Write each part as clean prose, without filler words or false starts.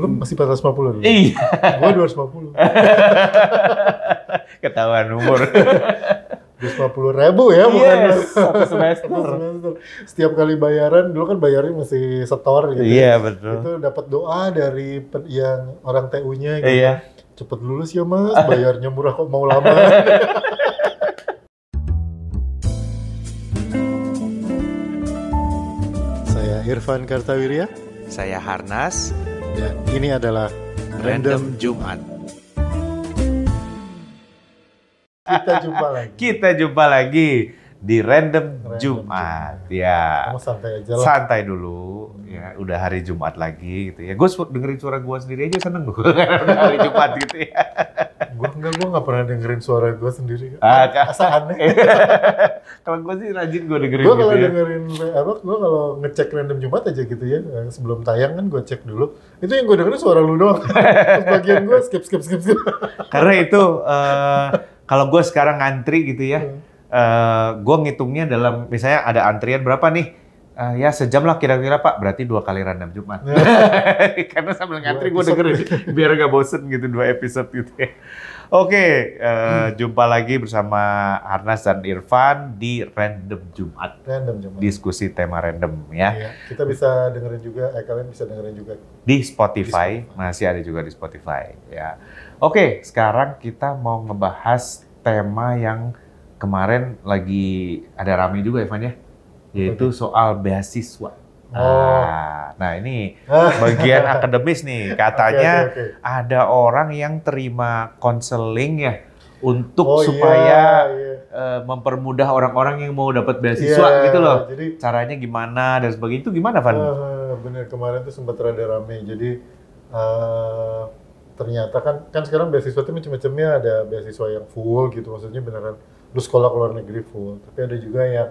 Lu masih 450 dulu? Iya. Gua 250. Ketahuan umur. 250.000 ya, bukan? Yes, satu semester. Setiap kali bayaran, dulu kan bayarnya masih setor gitu. Iya, betul. Itu dapat doa dari yang orang TU-nya gitu. Iya. Cepet lulus ya mas, bayarnya murah kok mau lama. Saya Irfan Kartawirya. Saya Harnas. Dan ini adalah Random Jumat. Kita jumpa lagi di Random Jumat. Ya. Kamu santai aja lah. Santai dulu. Ya, udah hari Jumat lagi gitu ya. Gue dengerin suara gue sendiri aja seneng gue. Udah hari Jumat gitu ya. Gue nggak pernah dengerin suara gue sendiri. Asa aneh. Kalau gue sih rajin gue dengerin Gue gitu kalau ya. dengerin gue kalau ngecek Random Jumat aja gitu ya, sebelum tayang kan gue cek dulu. Itu yang gue dengerin suara lu doang. Terus bagian gue skip. Karena itu kalau gue sekarang ngantri gitu ya, gue ngitungnya dalam misalnya ada antrian berapa nih? Ya sejam lah kira-kira Pak, berarti 2 kali Random Jumat. Karena sambil ngantri gue dengerin, biar gak bosen gitu 2 episode gitu ya. Oke, jumpa lagi bersama Harnas dan Irfan di Random Jumat. Random Jumat. Diskusi tema random ya. Iya, kita bisa dengerin juga, kalian bisa dengerin juga. Di Spotify, masih ada juga di Spotify ya. Oke, sekarang kita mau ngebahas tema yang kemarin lagi ada rame juga Irfan ya. Yaitu soal beasiswa. Nah ini bagian akademis nih. Katanya Oke. ada orang yang terima konseling ya untuk supaya mempermudah orang-orang yang mau dapat beasiswa gitu loh. Jadi, caranya gimana dan sebagainya, itu gimana Van? Bener, kemarin tuh sempat rada rame. Jadi ternyata kan sekarang beasiswa itu macam-macamnya, ada beasiswa yang full gitu, maksudnya beneran lu sekolah ke luar negeri full. Tapi ada juga yang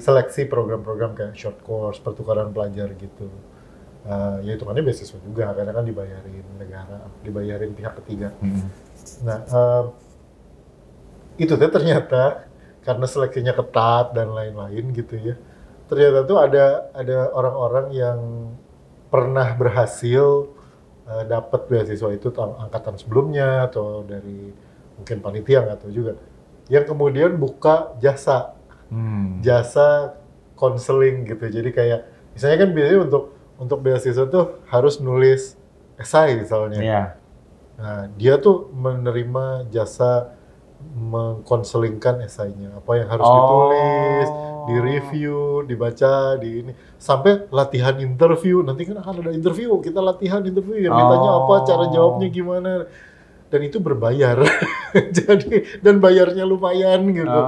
seleksi program-program kayak short course, pertukaran pelajar gitu. Ya hitungannya beasiswa juga, karena kan dibayarin negara, dibayarin pihak ketiga. Nah, itu tuh ternyata karena seleksinya ketat dan lain-lain gitu ya. Ternyata tuh ada orang-orang yang pernah berhasil dapat beasiswa itu angkatan sebelumnya atau dari mungkin panitia nggak tahu juga, yang kemudian buka jasa konseling gitu. Jadi kayak misalnya kan biasanya untuk beasiswa tuh harus nulis esai misalnya. Iya. Nah, dia tuh menerima jasa mengkonselingkan esainya, apa yang harus ditulis, di-review, dibaca, di ini, sampai latihan interview. Nanti kan akan ada interview, kita latihan interview, yang ditanya apa, cara jawabnya gimana. Dan itu berbayar. Jadi, dan bayarnya lumayan gitu.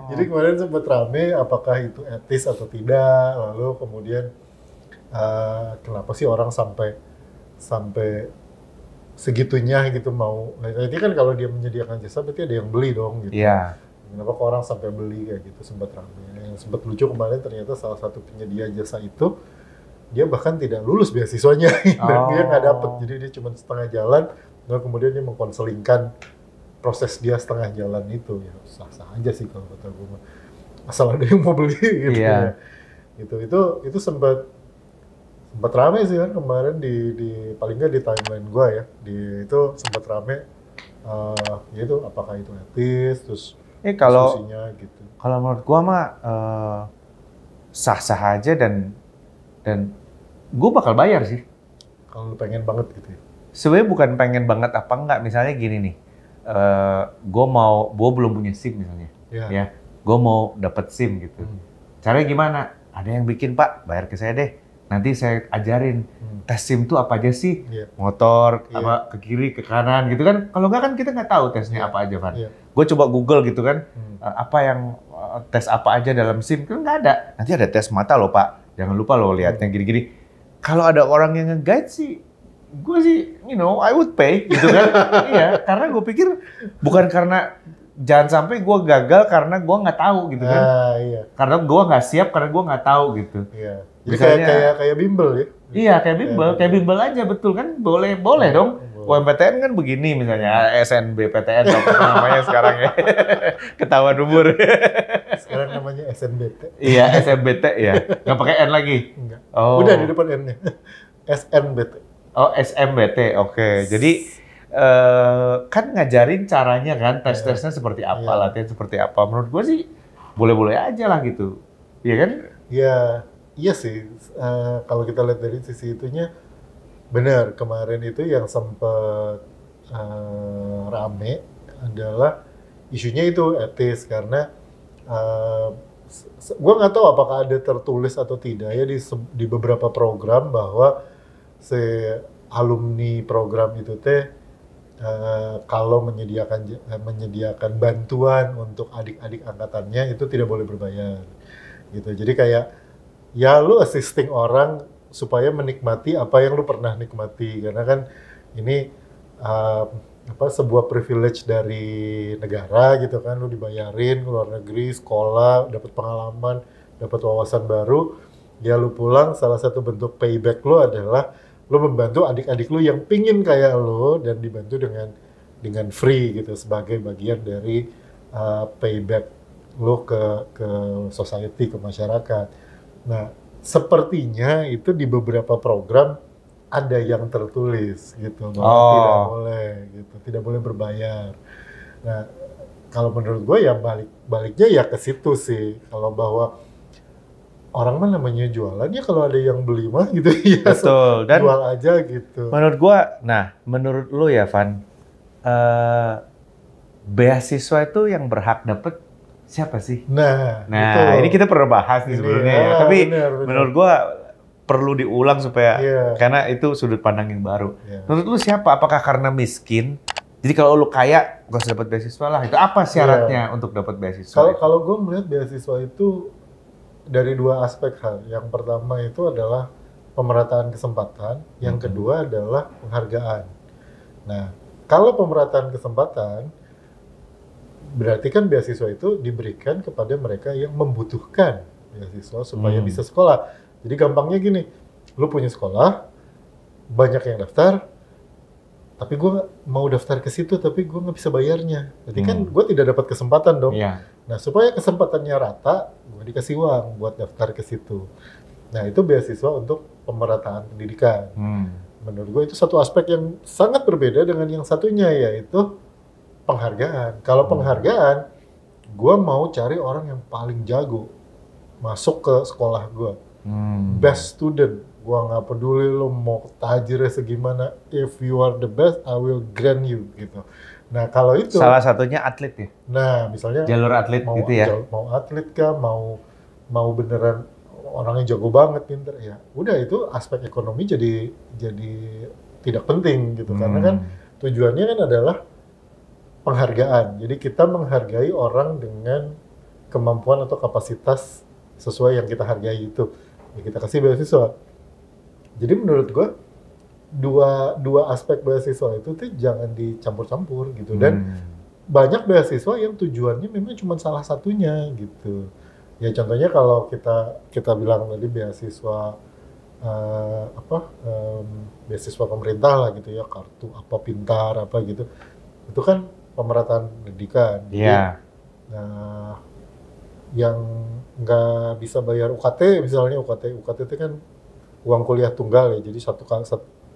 Jadi kemarin sempat rame apakah itu etis atau tidak. Lalu kemudian kenapa sih orang sampai segitunya gitu mau. Jadi kan kalau dia menyediakan jasa berarti ada yang beli dong gitu. Iya. Kenapa kok orang sampai beli kayak gitu, sempat rame. Yang sempat lucu kemarin ternyata salah satu penyedia jasa itu dia bahkan tidak lulus beasiswanya dan dia nggak dapet. Jadi dia cuma setengah jalan. Lalu kemudian dia mengkonselingkan proses dia setengah jalan itu. Ya sah-sah aja sih kalau kata gue. Asal ada yang mau beli gitu ya. Itu sempat rame sih kan kemarin di paling nggak di timeline gue ya. Itu sempat rame. Yaitu apakah itu etis, terus diskusinya gitu. Kalau menurut gue mah sah-sah aja dan gue bakal bayar sih. Kalau lu pengen banget gitu ya. Sebenarnya bukan pengen banget apa enggak, misalnya gini nih, gue belum punya SIM misalnya, ya, gue mau dapet SIM gitu. Caranya gimana? Ada yang bikin Pak, bayar ke saya deh. Nanti saya ajarin tes SIM tuh apa aja sih, motor, apa ke kiri, ke kanan gitu kan. Kalau enggak kan kita nggak tahu tesnya apa aja Van. Gue coba Google gitu kan, apa yang tes apa aja dalam SIM, kan nggak ada. Nanti ada tes mata loh Pak, jangan lupa loh lihatnya gini-gini. Kalau ada orang yang nge-guide sih, gue sih, I would pay, gitu kan. Iya, karena gue pikir bukan karena jangan sampai gue gagal karena gue nggak tahu gitu kan. Karena gue nggak siap, karena gue nggak tahu gitu. Iya. Jadi kayak bimbel ya. Iya, kayak bimbel aja, betul kan? Boleh dong. UMPTN kan begini misalnya, SNBPTN apa namanya sekarang ya. Ketahuan umur. Sekarang namanya SNBT. Iya, SNBT ya. Nggak pakai N lagi? Enggak. Udah di depan N-nya. SNBT. Oh, SMBT, oke. Jadi kan ngajarin caranya kan, tes-tesnya seperti apa, latihan seperti apa. Menurut gue sih boleh-boleh aja lah gitu. Iya kan? Iya, iya sih. Kalau kita lihat dari sisi itunya, benar. Kemarin itu yang sempat rame adalah isunya itu etis karena gue nggak tahu apakah ada tertulis atau tidak ya di beberapa program bahwa si alumni program itu teh kalau menyediakan bantuan untuk adik-adik angkatannya itu tidak boleh berbayar gitu. Jadi kayak ya lu assisting orang supaya menikmati apa yang lu pernah nikmati karena kan ini sebuah privilege dari negara gitu kan, lu dibayarin ke luar negeri, sekolah, dapat pengalaman, dapat wawasan baru, ya lu pulang salah satu bentuk payback lu adalah lu membantu adik-adik lu yang pingin kayak lu dan dibantu dengan free gitu sebagai bagian dari payback lu ke society, ke masyarakat. Nah, sepertinya itu di beberapa program ada yang tertulis gitu bahwa tidak boleh gitu, tidak boleh berbayar. Nah, kalau menurut gue ya baliknya ya ke situ sih. Kalau bahwa orang mah namanya jualan ya kalau ada yang beli mah gitu ya. Betul. Dan jual aja gitu. Menurut gue, menurut lu ya Van, beasiswa itu yang berhak dapet siapa sih? Nah ini kita pernah bahas nih sebelumnya ya. Tapi bener. Menurut gua perlu diulang supaya karena itu sudut pandang yang baru. Menurut lu siapa? Apakah karena miskin? Jadi kalau lu kaya, gak usah dapat beasiswa lah. Itu apa syaratnya untuk dapat beasiswa? Kalau gue melihat beasiswa itu dari dua aspek hal. Yang pertama itu adalah pemerataan kesempatan. Yang kedua adalah penghargaan. Nah, kalau pemerataan kesempatan berarti kan beasiswa itu diberikan kepada mereka yang membutuhkan beasiswa supaya bisa sekolah. Jadi gampangnya gini, lu punya sekolah, banyak yang daftar, tapi gue mau daftar ke situ, tapi gue nggak bisa bayarnya. Berarti kan gue tidak dapat kesempatan dong. Nah, supaya kesempatannya rata, gue dikasih uang buat daftar ke situ. Nah, itu beasiswa untuk pemerataan pendidikan. Menurut gue itu satu aspek yang sangat berbeda dengan yang satunya, yaitu penghargaan. Kalau penghargaan, gue mau cari orang yang paling jago masuk ke sekolah gue. Best student. Gue nggak peduli lo mau tajirnya segimana. If you are the best, I will grant you gitu. Nah kalau itu salah satunya atlet ya. Nah misalnya jalur atlet mau, gitu ya. Mau atlet kah, mau beneran orangnya jago banget, pinter ya. Udah itu aspek ekonomi jadi tidak penting gitu karena kan tujuannya kan adalah penghargaan. Jadi kita menghargai orang dengan kemampuan atau kapasitas sesuai yang kita hargai itu. Ya kita kasih beasiswa. Jadi menurut gue dua aspek beasiswa itu tuh jangan dicampur-campur gitu. Dan banyak beasiswa yang tujuannya memang cuma salah satunya gitu. Ya contohnya kalau kita bilang tadi beasiswa beasiswa pemerintah lah gitu ya, kartu apa pintar apa gitu. Itu kan pemerataan pendidikan. Nah, yang nggak bisa bayar UKT misalnya, UKT itu kan uang kuliah tunggal ya, jadi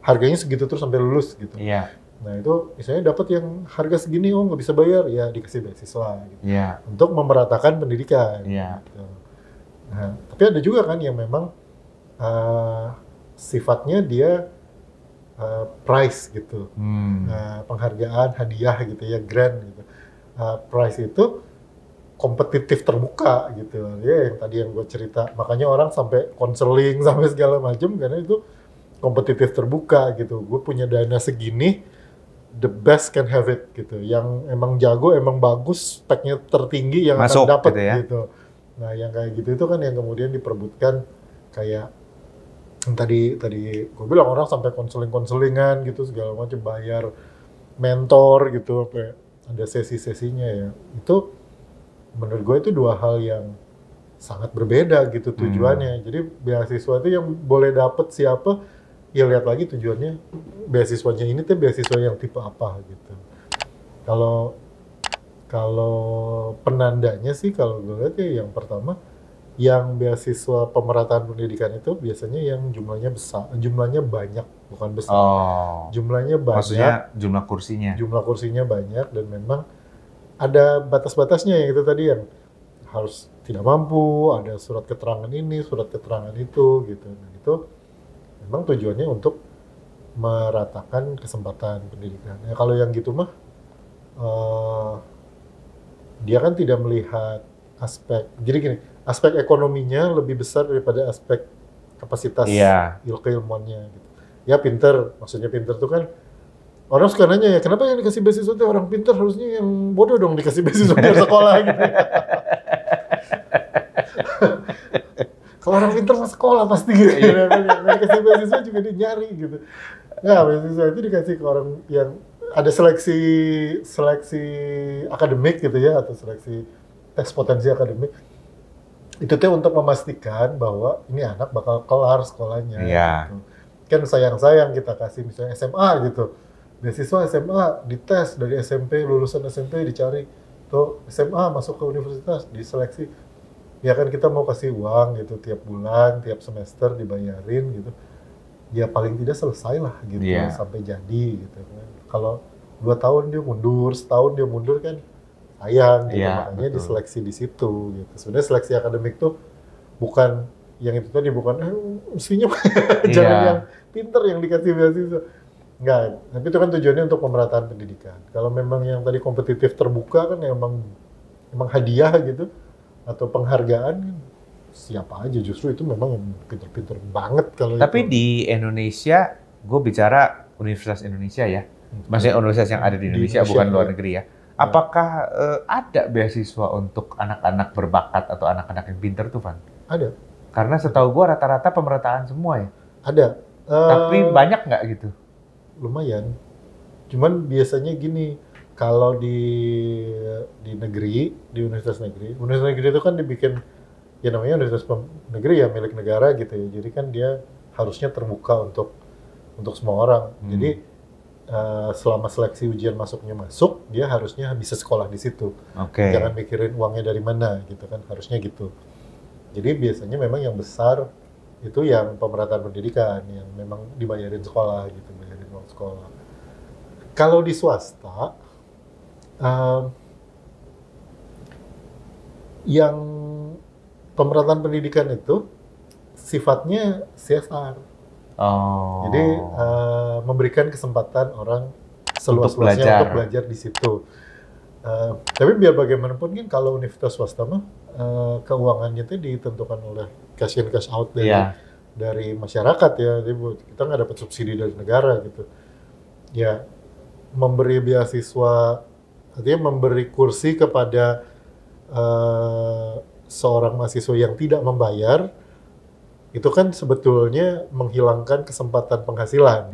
harganya segitu terus sampai lulus gitu. Nah itu misalnya dapat yang harga segini, nggak bisa bayar, ya dikasih beasiswa gitu. Untuk memeratakan pendidikan. Gitu. Nah, tapi ada juga kan yang memang sifatnya dia prize gitu, penghargaan, hadiah gitu ya, grant gitu. Prize itu kompetitif terbuka gitu ya, yang tadi yang gue cerita, makanya orang sampai konseling sampai segala macam karena itu kompetitif terbuka gitu. Gue punya dana segini, the best can have it gitu, yang emang jago, emang bagus, speknya tertinggi yang masuk, akan dapat gitu. Nah yang kayak gitu itu kan yang kemudian diperebutkan, kayak yang tadi gue bilang orang sampai konselingan gitu segala macam, bayar mentor gitu, sampai ada sesi-sesinya ya. Itu menurut gue itu dua hal yang sangat berbeda gitu tujuannya. Jadi beasiswa itu yang boleh dapet siapa, ya lihat lagi tujuannya beasiswanya ini tuh beasiswa yang tipe apa gitu. Kalau penandanya sih kalau gue lihat ya yang pertama yang beasiswa pemerataan pendidikan itu biasanya yang jumlahnya besar, jumlahnya banyak, bukan besar. Jumlahnya banyak. Maksudnya jumlah kursinya. Jumlah kursinya banyak dan memang ada batas-batasnya yang itu tadi yang harus tidak mampu, ada surat keterangan ini, surat keterangan itu gitu. Dan itu memang tujuannya untuk meratakan kesempatan pendidikan. Ya, kalau yang gitu mah dia kan tidak melihat aspek, jadi gini, aspek ekonominya lebih besar daripada aspek kapasitas keilmuannya gitu. Ya pinter, maksudnya pinter tuh kan orang suka nanya ya, kenapa yang dikasih beasiswa itu orang pinter, harusnya yang bodoh dong dikasih beasiswa biar sekolah gitu. Kalau orang pinter mah sekolah pasti gitu. Yang dikasih beasiswa juga dia nyari gitu. Nah, beasiswa itu dikasih ke orang yang ada seleksi akademik gitu ya, atau seleksi tes potensi akademik. Itu tuh untuk memastikan bahwa ini anak bakal kelar sekolahnya. Gitu. Kan sayang-sayang kita kasih misalnya SMA gitu. Beasiswa SMA dites dari SMP, lulusan SMP dicari. Tuh SMA masuk ke universitas, diseleksi. Ya kan kita mau kasih uang gitu tiap bulan, tiap semester dibayarin gitu. Ya paling tidak selesai lah gitu sampai jadi gitu kan. Kalau 2 tahun dia mundur, setahun dia mundur kan sayang gitu. Makanya diseleksi di situ gitu. Sebenarnya seleksi akademik tuh bukan yang itu tadi, bukan mestinya jangan yang pinter yang dikasih beasiswa. Enggak, tapi itu kan tujuannya untuk pemerataan pendidikan. Kalau memang yang tadi kompetitif terbuka kan emang hadiah gitu atau penghargaan kan siapa aja, justru itu memang yang pinter-pinter banget kalau Tapi itu. Di Indonesia, gue bicara Universitas Indonesia ya, maksudnya universitas yang ada di Indonesia bukan luar negeri ya. Apakah ada beasiswa untuk anak-anak berbakat atau anak-anak yang pinter tuh, Van? Ada. Karena setahu gue rata-rata pemerataan semua ya. Ada. Tapi banyak nggak gitu? Lumayan. Cuman biasanya gini, kalau di negeri, di universitas negeri itu kan dibikin ya namanya universitas negeri ya milik negara gitu ya. Jadi kan dia harusnya terbuka untuk semua orang. Jadi selama seleksi ujian masuknya masuk, dia harusnya bisa sekolah di situ. Jangan mikirin uangnya dari mana gitu kan, harusnya gitu. Jadi biasanya memang yang besar itu yang pemerataan pendidikan, yang memang dibayarin sekolah gitu, bayarin uang sekolah. Kalau di swasta, yang pemerataan pendidikan itu sifatnya CSR. Jadi memberikan kesempatan orang seluas-luasnya untuk belajar di situ. Tapi biar bagaimanapun kan kalau universitas swasta mah keuangannya itu ditentukan oleh cash in cash out dari masyarakat ya. Jadi kita nggak dapat subsidi dari negara gitu. Ya memberi beasiswa, artinya memberi kursi kepada seorang mahasiswa yang tidak membayar, itu kan sebetulnya menghilangkan kesempatan penghasilan.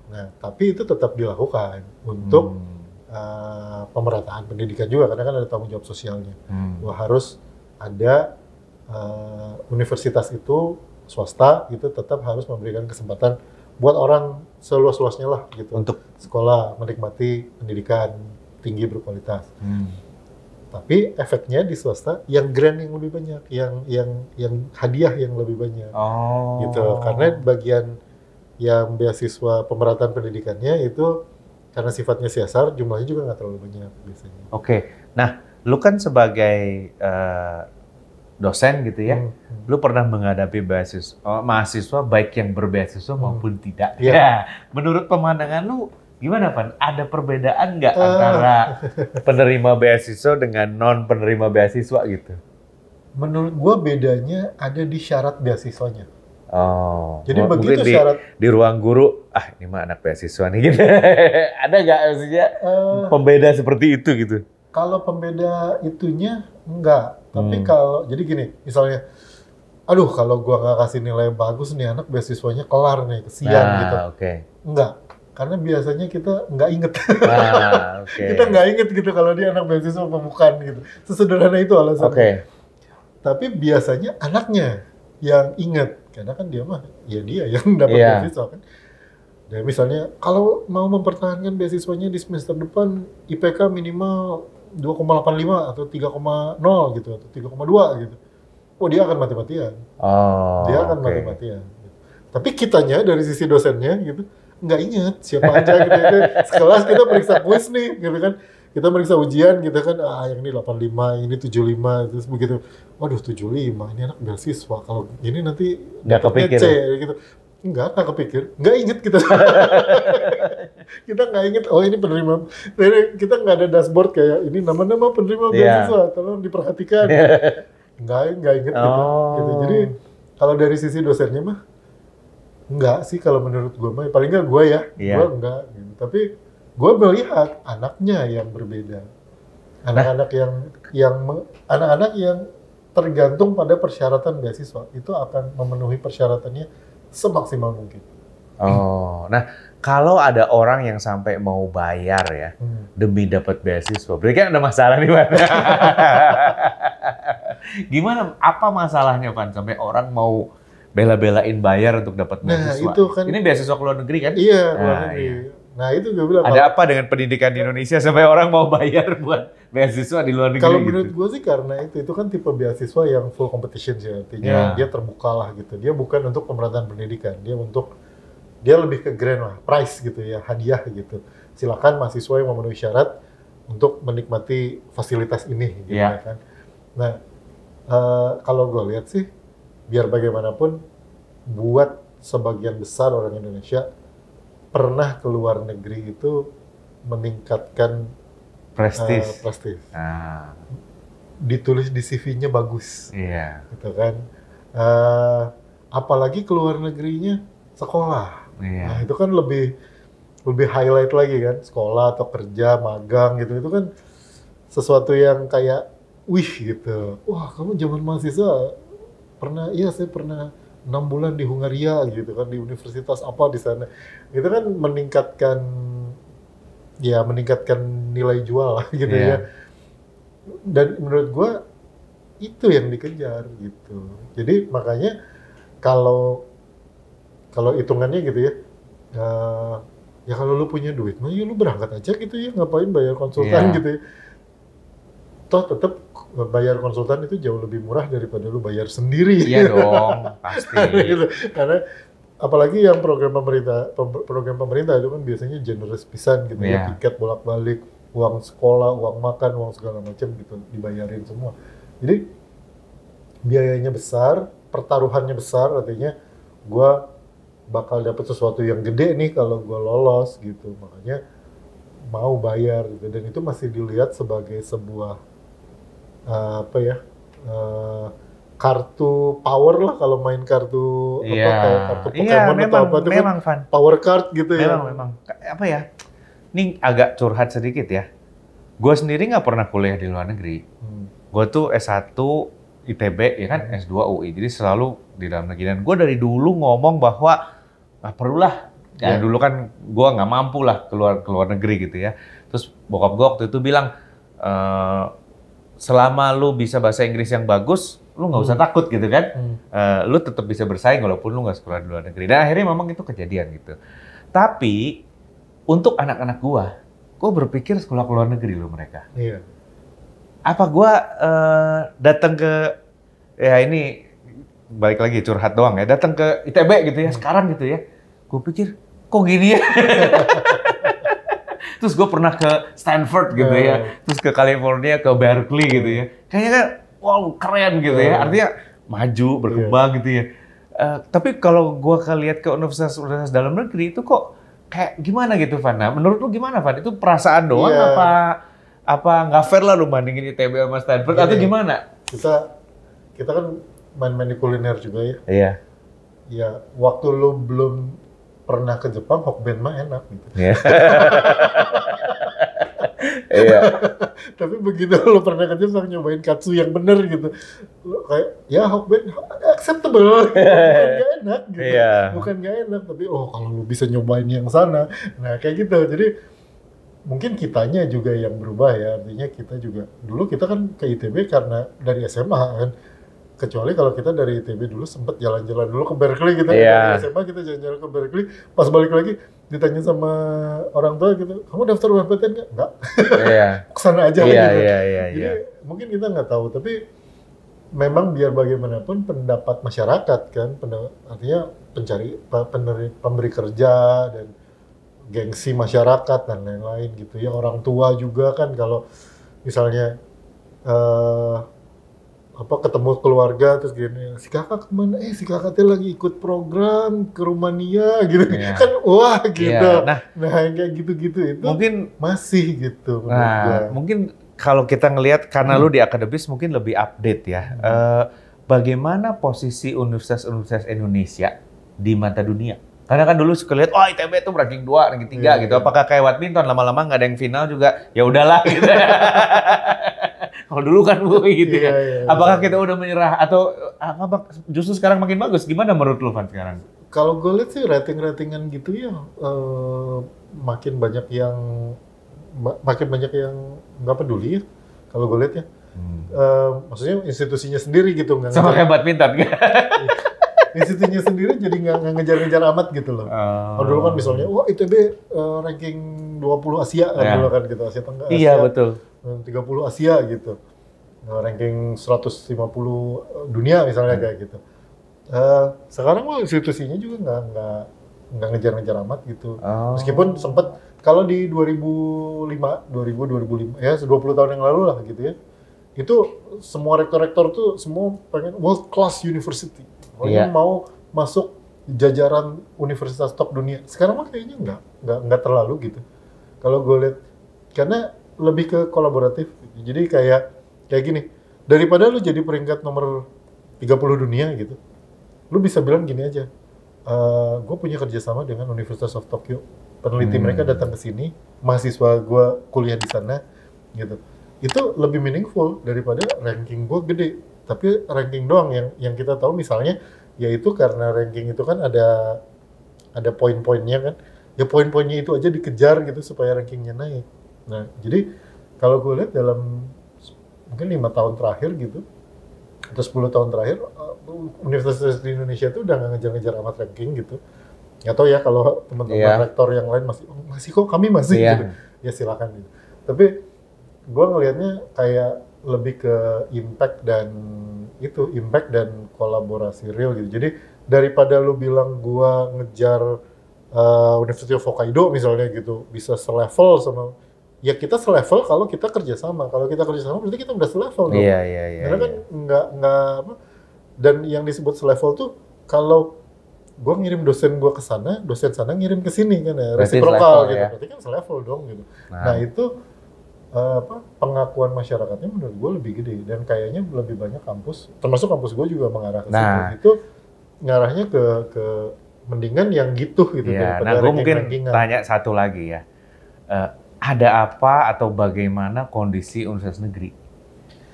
Nah, tapi itu tetap dilakukan untuk pemerataan pendidikan juga, karena kan ada tanggung jawab sosialnya. Bahwa harus ada universitas itu swasta itu tetap harus memberikan kesempatan buat orang seluas-luasnya lah gitu untuk sekolah, menikmati pendidikan tinggi berkualitas. Tapi efeknya di swasta yang grant yang lebih banyak, yang hadiah yang lebih banyak, gitu. Karena bagian yang beasiswa pemerataan pendidikannya itu karena sifatnya CSR, jumlahnya juga nggak terlalu banyak biasanya. Nah lu kan sebagai dosen gitu ya, lu pernah menghadapi mahasiswa baik yang berbeasiswa maupun tidak. Menurut pemandangan lu gimana, Van? Ada perbedaan nggak antara penerima beasiswa dengan non penerima beasiswa gitu? Menurut gua bedanya ada di syarat beasiswanya. Jadi begitu syarat di ruang guru, ini mah anak beasiswa nih gitu. Ada nggak maksudnya pembeda seperti itu gitu? Kalau pembeda itunya enggak, tapi kalau jadi gini, misalnya, aduh kalau gua nggak kasih nilai bagus nih anak beasiswanya kelar nih, kesian gitu. Enggak, karena biasanya kita nggak inget. Kita nggak inget gitu kalau dia anak beasiswa apa bukan gitu. Sesederhana itu alasannya. Tapi biasanya anaknya yang inget, karena kan dia mah, ya dia yang dapat beasiswa kan. Dan misalnya kalau mau mempertahankan beasiswanya di semester depan IPK minimal 2,85 atau 3,0 gitu atau 3,2 gitu. oh dia akan mati-matian. Dia akan oke. mati-matian. Tapi kitanya dari sisi dosennya gitu, nggak inget siapa aja gitu. Sekelas kita periksa kuis nih gitu kan. Kita meriksa ujian gitu kan, yang ini 85, ini 75, terus begitu. Waduh 75, ini anak beasiswa. Kalau ini nanti Nggak dapatnya kepikir C ya? gitu. Nggak kepikir. Nggak inget kita. Kita nggak inget, oh ini penerima. Kita nggak ada dashboard kayak ini nama-nama penerima Iya. beasiswa, tolong diperhatikan. Nggak inget kita. Gitu. Jadi kalau dari sisi dosennya mah, enggak sih kalau menurut gue mah. Paling nggak gue ya, Iya. gue enggak. Gitu. Tapi gue melihat anaknya yang berbeda. Anak-anak anak-anak yang tergantung pada persyaratan beasiswa itu akan memenuhi persyaratannya semaksimal mungkin. Oh, nah kalau ada orang yang sampai mau bayar ya demi dapat beasiswa, berarti kan ada masalah nih, Pan. Gimana? Apa masalahnya, Pan? Sampai orang mau bela-belain bayar untuk dapat beasiswa? Nah, itu kan. Ini beasiswa ke luar negeri kan? Iya, luar negeri. Iya. Nah, itu gue bilang. Ada apa dengan pendidikan di Indonesia sampai orang mau bayar buat beasiswa di luar negeri? Kalau gitu? menurut gue sih karena itu kan tipe beasiswa yang full competition sih, artinya dia terbuka lah gitu. Dia bukan untuk pemerataan pendidikan, dia lebih ke grand lah, prize gitu ya, hadiah gitu. Silakan mahasiswa yang memenuhi syarat untuk menikmati fasilitas ini, gitu kan. Nah, kalau gue lihat sih, biar bagaimanapun, buat sebagian besar orang Indonesia pernah ke luar negeri itu meningkatkan prestis. Ditulis di CV-nya bagus, gitu kan. Apalagi ke luar negerinya sekolah. Nah, itu kan lebih highlight lagi kan, sekolah atau kerja, magang gitu. Itu kan sesuatu yang kayak, wih gitu. Wah, kamu zaman mahasiswa pernah, iya saya pernah 6 bulan di Hungaria gitu kan, di universitas apa di sana. Itu kan meningkatkan nilai jual lah gitu ya. Dan menurut gua itu yang dikejar gitu. Jadi makanya kalau hitungannya gitu ya, ya kalau lu punya duit, ya lu berangkat aja gitu ya, ngapain bayar konsultan gitu ya. Toh tetap bayar konsultan itu jauh lebih murah daripada lu bayar sendiri. Iya dong, pasti. Gitu. Karena apalagi yang program pemerintah itu kan biasanya generous pisan gitu ya, tiket bolak-balik, uang sekolah, uang makan, uang segala macam gitu dibayarin semua. Jadi biayanya besar, pertaruhannya besar, artinya gua bakal dapat sesuatu yang gede nih kalau gue lolos gitu, makanya mau bayar gitu. Dan itu masih dilihat sebagai sebuah kartu power lah, kalau main kartu kayak kartu Pokemon atau apa itu kan power card gitu ya. Memang apa ya, ini agak curhat sedikit ya, gue sendiri nggak pernah kuliah di luar negeri. Gue tuh S1 ITB ya kan, S2 UI, jadi selalu di dalam negeri. Dan gue dari dulu ngomong bahwa nggak perlu lah. Ya dulu kan gue nggak mampu lah keluar negeri gitu ya. Terus bokap gue waktu itu bilang, selama lu bisa bahasa Inggris yang bagus, lu nggak usah takut gitu kan. Lu tetap bisa bersaing walaupun lu nggak sekolah di luar negeri. Dan akhirnya memang itu kejadian gitu. Tapi untuk anak-anak gue berpikir sekolah ke luar negeri loh mereka. Iya. Apa gue datang ke, ya ini balik lagi curhat doang ya, datang ke ITB gitu ya sekarang gitu ya, gue pikir kok gini ya. Terus gue pernah ke Stanford gitu ya, terus ke California, ke Berkeley gitu ya, kayaknya kan wow keren gitu ya, artinya maju berkembang gitu ya. Tapi kalau gue lihat ke universitas dalam negeri itu kok kayak gimana gitu, Van? Nah, menurut lu gimana, Van? Itu perasaan doang apa nggak fair lah lu bandingin ITB sama Stanford atau gimana? Kita kan main-main di kuliner juga ya. Iya. Ya, waktu lu belum pernah ke Jepang, Hokben mah enak gitu. Iya. Iya. Tapi begitu lu pernah ke Jepang nyobain katsu yang bener gitu, lu kayak ya Hokben acceptable, bukan gak enak gitu. Bukan gak enak, tapi kalau lu bisa nyobain yang sana, nah kayak gitu. Jadi mungkin kitanya juga yang berubah ya, artinya kita juga dulu kita kan ke ITB karena dari SMA kan. Kecuali kalau kita dari ITB dulu sempet jalan-jalan dulu ke Berkeley gitu. Dari SMA kita jalan-jalan ke Berkeley, pas balik lagi ditanya sama orang tua gitu, kamu daftar UMPTN nggak? Enggak. Kesana aja gitu. Jadi mungkin kita nggak tahu, tapi memang biar bagaimanapun pendapat masyarakat kan, artinya pemberi kerja dan gengsi masyarakat dan lain-lain gitu ya. Orang tua juga kan kalau misalnya ketemu keluarga terus gini, si kakak kemana? Si kakak teh lagi ikut program ke Rumania gitu, kan wah gitu. Nah kayak gitu-gitu itu mungkin masih gitu. Mungkin kalau kita ngelihat karena lu di akademis mungkin lebih update ya. Bagaimana posisi universitas-universitas Indonesia di mata dunia? Karena kan dulu suka lihat, ITB itu ranking 2, ranking 3 gitu. Apakah kayak badminton lama-lama nggak ada yang final juga? Ya udahlah gitu. Kalau dulu kan gitu ya. Apakah kita udah menyerah atau justru sekarang makin bagus? Gimana menurut lu Van sekarang? Kalau gue lihat sih rating-ratingan gitu ya makin banyak yang nggak peduli ya. Kalau gue lihat ya, maksudnya institusinya sendiri gitu nggak. Sama kayak badminton kan? Institusinya sendiri jadi nggak ngejar-ngejar amat gitu loh. Kalau dulu kan misalnya, ITB ranking 20 Asia dulu kan gitu, Asia Tenggara. Iya betul. 30 Asia gitu, ranking 150 dunia misalnya kayak gitu. Sekarang mah institusinya juga nggak ngejar-ngejar amat gitu. Meskipun sempat kalau di 2005 ya 20 tahun yang lalu lah gitu ya, itu semua rektor-rektor tuh semua pengen world class university, mau masuk jajaran universitas top dunia. Sekarang mah kayaknya nggak terlalu gitu. Kalau gue lihat karena lebih ke kolaboratif. Jadi kayak gini, daripada lu jadi peringkat nomor 30 dunia gitu, lu bisa bilang gini aja, gue punya kerjasama dengan Universitas of Tokyo, peneliti mereka datang ke sini, mahasiswa gue kuliah di sana, gitu. Itu lebih meaningful daripada ranking gue gede. Tapi ranking doang yang kita tahu misalnya, yaitu karena ranking itu kan ada poin-poinnya kan, ya poin-poinnya itu aja dikejar gitu supaya rankingnya naik. Nah, jadi kalau gue lihat dalam mungkin 5 tahun terakhir gitu, atau 10 tahun terakhir, universitas di Indonesia itu udah nggak ngejar-ngejar amat ranking gitu. Nggak tahu ya kalau teman-teman rektor yang lain masih kok kami masih gitu. Ya silakan gitu. Tapi gue ngelihatnya kayak lebih ke impact dan kolaborasi real gitu. Jadi daripada lu bilang gue ngejar University of Hokkaido misalnya gitu, bisa selevel sama, ya kita selevel kalau kita kerjasama. Kalau kita kerjasama berarti kita udah selevel dong. Karena kan nggak dan yang disebut selevel tuh kalau gue ngirim dosen gue ke sana, dosen sana ngirim ke sini kan ya, resiprokal gitu. Berarti kan selevel dong gitu. Nah itu pengakuan masyarakatnya menurut gue lebih gede dan kayaknya lebih banyak kampus, termasuk kampus gue juga mengarah ke situ. Itu ngarahnya ke mendingan yang gitu daripada nah, gue mungkin tanya satu lagi ya. Ada apa atau bagaimana kondisi universitas negeri?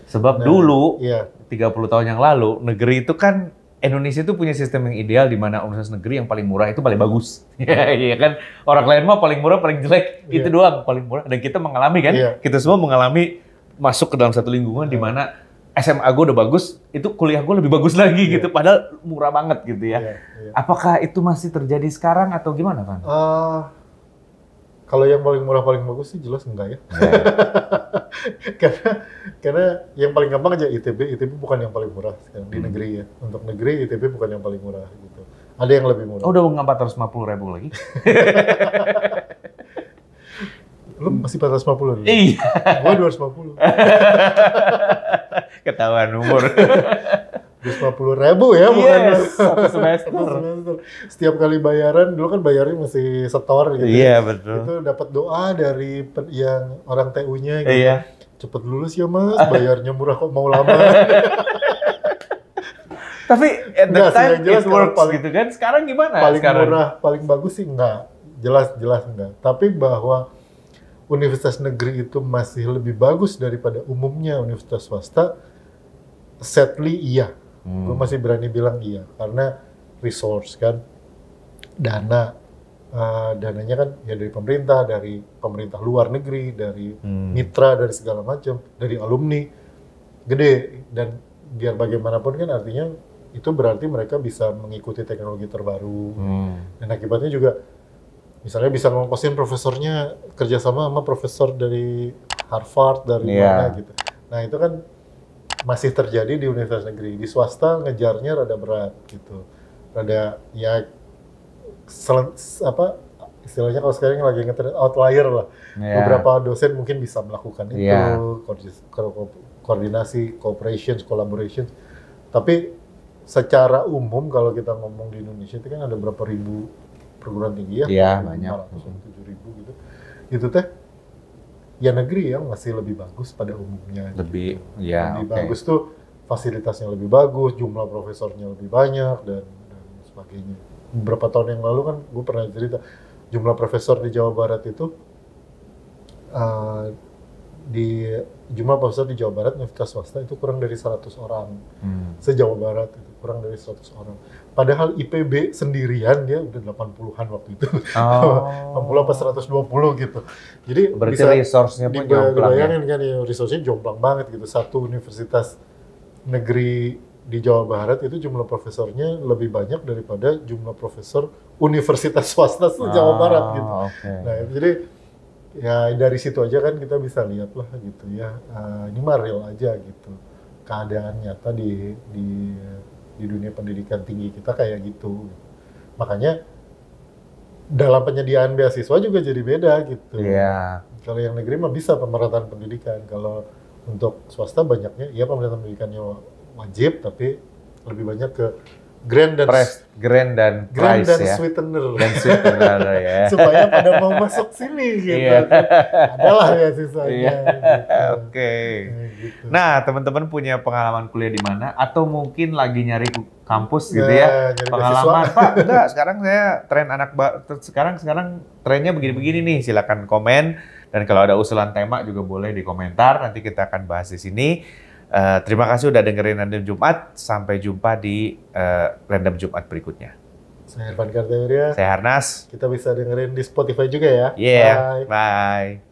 Sebab dulu 30 tahun yang lalu negeri itu kan Indonesia itu punya sistem yang ideal di mana universitas negeri yang paling murah itu paling bagus. Iya kan? Orang lain mah paling murah, paling jelek. Itu doang paling murah. Dan kita mengalami kan? Kita semua mengalami masuk ke dalam satu lingkungan di mana SMA gue udah bagus, itu kuliah gue lebih bagus lagi gitu. Padahal murah banget gitu ya. Apakah itu masih terjadi sekarang atau gimana kan? Kalau yang paling murah paling bagus sih jelas enggak ya. karena yang paling gampang aja ITB bukan yang paling murah sekarang di negeri ya. Untuk negeri ITB bukan yang paling murah gitu. Ada yang lebih murah. Udah nggak 450.000 lagi? Lu masih 450 dulu? Iya. Gua 250. Ketahuan umur. 250.000 ya, bukan satu semester. Setiap kali bayaran, dulu kan bayarnya masih setor gitu. Iya, betul. Itu dapat doa dari yang orang TU-nya gitu. Cepet lulus ya mas, bayarnya murah kok mau lama. Tapi at the time it works gitu kan. Sekarang gimana? Paling murah, paling bagus sih enggak. Jelas enggak. Tapi bahwa universitas negeri itu masih lebih bagus daripada umumnya universitas swasta, sadly iya. Gue masih berani bilang iya, karena resource kan, dananya kan ya dari pemerintah luar negeri, dari mitra, dari segala macam, dari alumni, gede. Dan biar bagaimanapun kan artinya itu berarti mereka bisa mengikuti teknologi terbaru. Dan akibatnya juga misalnya bisa ngongkosin profesornya kerjasama sama profesor dari Harvard, dari mana gitu. Nah itu kan masih terjadi di universitas negeri. Di swasta ngejarnya rada berat gitu. Rada ya apa istilahnya kalau sekarang lagi ngetren outlier lah. Beberapa dosen mungkin bisa melakukan itu, koordinasi, cooperation, collaboration. Tapi secara umum kalau kita ngomong di Indonesia itu kan ada berapa ribu perguruan tinggi ya? Iya, banyak. 7.000 gitu. Itu teh ya negeri yang masih lebih bagus pada umumnya. Lebih, gitu. Lebih bagus tuh fasilitasnya lebih bagus, jumlah profesornya lebih banyak dan sebagainya. Beberapa tahun yang lalu kan gue pernah cerita jumlah profesor di Jawa Barat itu jumlah profesor di Jawa Barat universitas swasta itu kurang dari 100 orang. Se-Jawa Barat itu kurang dari 100 orang. Padahal IPB sendirian dia udah 80-an waktu itu. 80 apa 120 gitu. Jadi berarti resource-nya pun jomplang. Dibayangin kan ya, resource-nya jomplang banget gitu. Satu universitas negeri di Jawa Barat itu jumlah profesornya lebih banyak daripada jumlah profesor universitas swasta se-Jawa Barat gitu. Nah, jadi ya dari situ aja kan kita bisa lihat lah gitu ya, ini mah real aja gitu keadaan nyata di dunia pendidikan tinggi kita kayak gitu. Makanya dalam penyediaan beasiswa juga jadi beda gitu. Kalau yang negeri mah bisa pemerataan pendidikan, kalau untuk swasta banyaknya ya pemerataan pendidikannya wajib tapi lebih banyak ke grant dan price ya. Sweetener. Dan sweetener ya. Supaya pada mau masuk sini gitu. Adalah ya sisanya. Oke. Gitu. Nah, teman-teman punya pengalaman kuliah di mana atau mungkin lagi nyari kampus gitu ya. Pengalaman, Pak, enggak, sekarang saya tren sekarang trennya begini-begini nih. Silakan komen dan kalau ada usulan tema juga boleh di komentar, nanti kita akan bahas di sini. Terima kasih udah dengerin Random Jumat. Sampai jumpa di Random Jumat berikutnya. Saya Irfan Kartawirya. Saya Harnas. Kita bisa dengerin di Spotify juga ya. Bye.